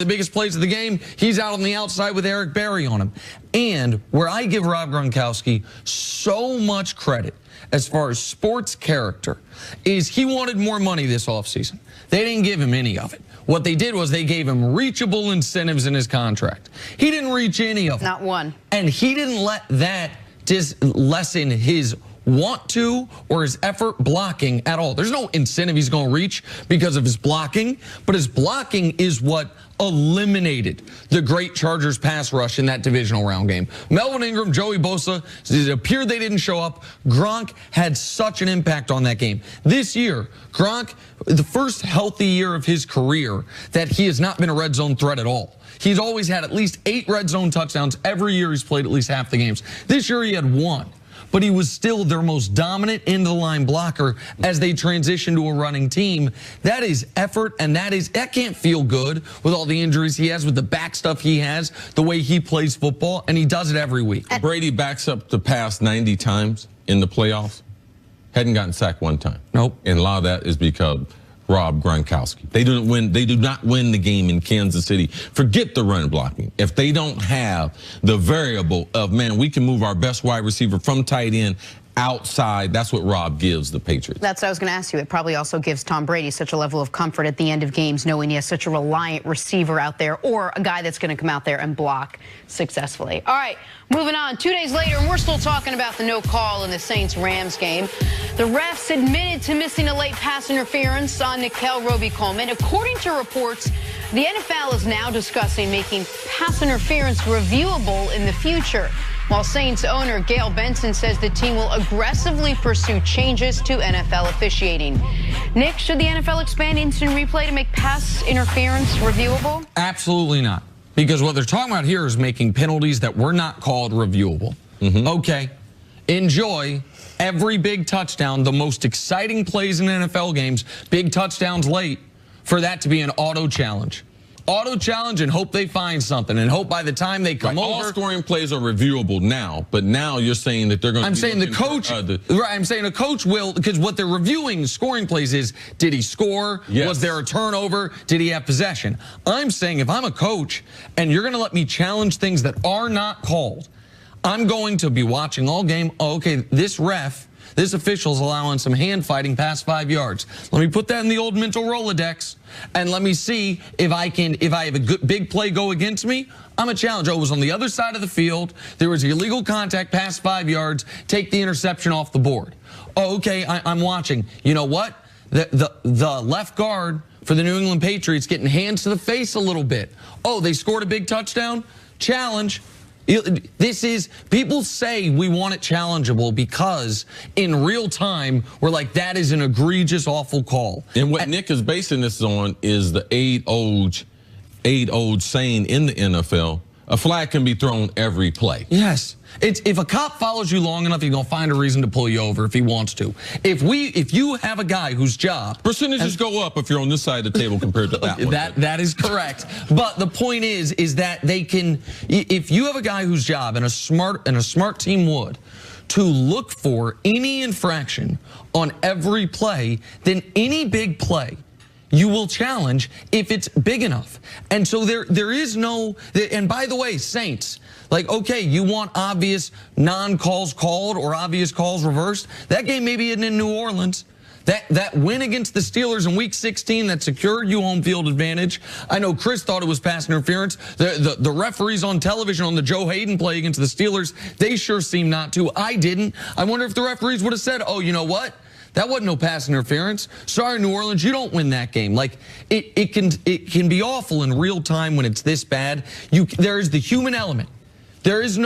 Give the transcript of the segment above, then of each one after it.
the biggest plays of the game, he's out on the outside with Eric Berry on him. And where I give Rob Gronkowski so much credit as far as sports character is he wanted more money this offseason. They didn't give him any of it. What they did was they gave him reachable incentives in his contract. He didn't reach any of them. Not one. And he didn't let that lessen his want to or his effort blocking at all. There's no incentive he's going to reach because of his blocking, but his blocking is what eliminated the great Chargers pass rush in that divisional round game. Melvin Ingram, Joey Bosa, it appeared they didn't show up. Gronk had such an impact on that game. This year, Gronk, the first healthy year of his career that he has not been a red zone threat at all. He's always had at least 8 red zone touchdowns every year he's played at least half the games. This year he had 1. But he was still their most dominant end-of-the-line blocker as they transition to a running team. That is effort, and that can't feel good with all the injuries he has, with the back stuff he has, the way he plays football, and he does it every week. Brady backs up the pass 90 times in the playoffs. Hadn't gotten sacked 1 time. Nope. And a lot of that is because Rob Gronkowski. They do not win the game in Kansas City. Forget the run blocking. If they don't have the variable of, man, we can move our best wide receiver from tight end outside, that's what Rob gives the Patriots. That's what I was going to ask you. It probably also gives Tom Brady such a level of comfort at the end of games, knowing he has such a reliant receiver out there or a guy that's going to come out there and block successfully. All right, moving on. 2 days later, and we're still talking about the no call in the Saints-Rams game. The refs admitted to missing a late pass interference on Nickell Robey-Coleman. According to reports, the NFL is now discussing making pass interference reviewable in the future, while Saints owner Gail Benson says the team will aggressively pursue changes to NFL officiating. Nick, should the NFL expand instant replay to make pass interference reviewable? Absolutely not. Because what they're talking about here is making penalties that were not called reviewable. Okay, enjoy every big touchdown, the most exciting plays in NFL games, big touchdowns late, for that to be an auto challenge. Auto challenge and hope they find something and hope by the time they come over. All scoring plays are reviewable now, but now you're saying that they're going to. I'm saying the coach. Right, I'm saying a coach will, because what they're reviewing scoring plays is, did he score? Yes. Was there a turnover? Did he have possession? I'm saying if I'm a coach and you're going to let me challenge things that are not called, I'm going to be watching all game. Oh, okay, this official's allowing some hand fighting past 5 yards. Let me put that in the old mental Rolodex, and let me see if I have a good big play go against me. I'm a challenge. Oh, it was on the other side of the field. There was illegal contact past 5 yards. Take the interception off the board. Oh, okay, I'm watching. You know what? The left guard for the New England Patriots getting hands to the face a little bit. Oh, they scored a big touchdown? Challenge. This is, people say we want it challengeable because in real time, we're like, that is an egregious, awful call. And what Nick is basing this on is the age-old saying in the NFL, a flag can be thrown every play. Yes. If a cop follows you long enough, he's going to find a reason to pull you over if he wants to. If you have a guy whose job... Percentages go up if you're on this side of the table compared to that one. That is correct. But the point is that they can... If you have a guy whose job, and a smart team would, to look for any infraction on every play, then any big play you will challenge if it's big enough. And so there is no, and by the way, Saints, like, okay, you want obvious non-calls called or obvious calls reversed. That game maybe isn't in New Orleans. That win against the Steelers in Week 16 that secured you home field advantage. I know Chris thought it was pass interference. The referees on television on the Joe Hayden play against the Steelers, they sure seem not to. I didn't. I wonder if the referees would have said, oh, you know what? That wasn't no pass interference. Sorry, New Orleans, you don't win that game. Like, it can be awful in real time when it's this bad. There is the human element. There is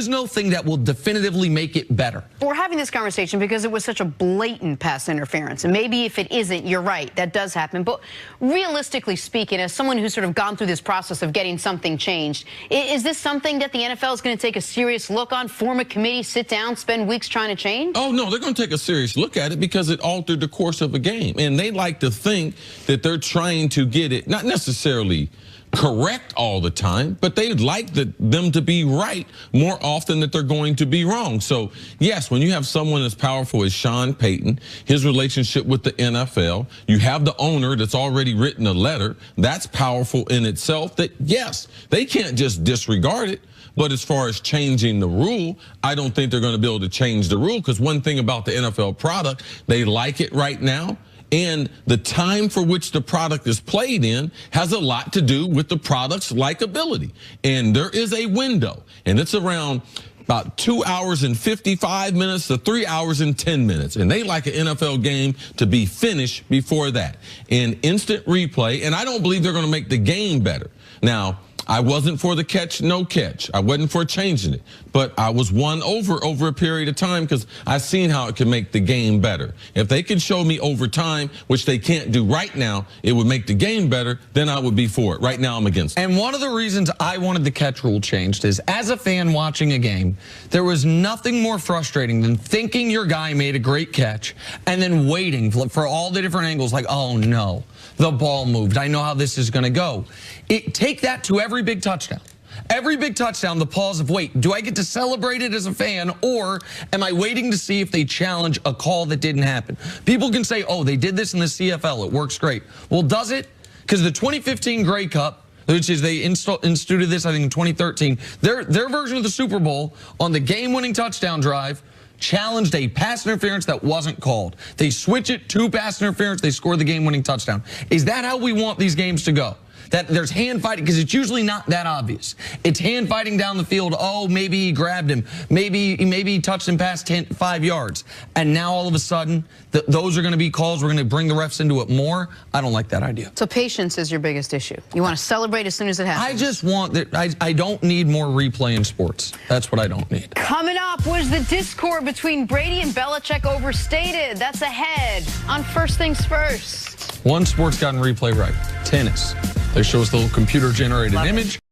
no thing that will definitively make it better. We're having this conversation because it was such a blatant pass interference. And maybe if it isn't, you're right, that does happen. But realistically speaking, as someone who's sort of gone through this process of getting something changed, is this something that the NFL is going to take a serious look on, form a committee, sit down, spend weeks trying to change? Oh, no, they're going to take a serious look at it because it altered the course of a game. And they like to think that they're trying to get it, not necessarily correct all the time, but they'd like them to be right more often than they're going to be wrong. So, yes, when you have someone as powerful as Sean Payton, his relationship with the NFL, you have the owner that's already written a letter, that's powerful in itself, that, yes, they can't just disregard it. But as far as changing the rule, I don't think they're going to be able to change the rule, because one thing about the NFL product, they like it right now. And the time for which the product is played in has a lot to do with the product's likability. And there is a window, and it's around about 2 hours and 55 minutes to 3 hours and 10 minutes. And they like an NFL game to be finished before that. And instant replay, and I don't believe they're going to make the game better. Now, I wasn't for the catch, no catch. I wasn't for changing it. But I was won over a period of time, because I've seen how it can make the game better. If they can show me over time, which they can't do right now, it would make the game better, then I would be for it. Right now, I'm against it. And one of the reasons I wanted the catch rule changed is, as a fan watching a game, there was nothing more frustrating than thinking your guy made a great catch and then waiting for all the different angles, like, oh no, the ball moved. I know how this is going to go. Take that to every big touchdown. Every big touchdown, the pause of, wait, do I get to celebrate it as a fan, or am I waiting to see if they challenge a call that didn't happen? People can say, oh, they did this in the CFL. It works great. Well, does it? Because the 2015 Grey Cup, which is they instituted this, I think, in 2013, their version of the Super Bowl on the game-winning touchdown drive challenged a pass interference that wasn't called. They switch it to pass interference. They score the game-winning touchdown. Is that how we want these games to go? That there's hand fighting, because it's usually not that obvious. It's hand fighting down the field. Oh, maybe he grabbed him. Maybe he touched him past 5 yards. And now all of a sudden, those are going to be calls. We're going to bring the refs into it more. I don't like that idea. So patience is your biggest issue. You want to celebrate as soon as it happens. I just want that. I don't need more replay in sports. That's what I don't need. Coming up, was the discord between Brady and Belichick overstated? That's ahead on First Things First. One sport's gotten replay right. Tennis. They show us the little computer-generated image.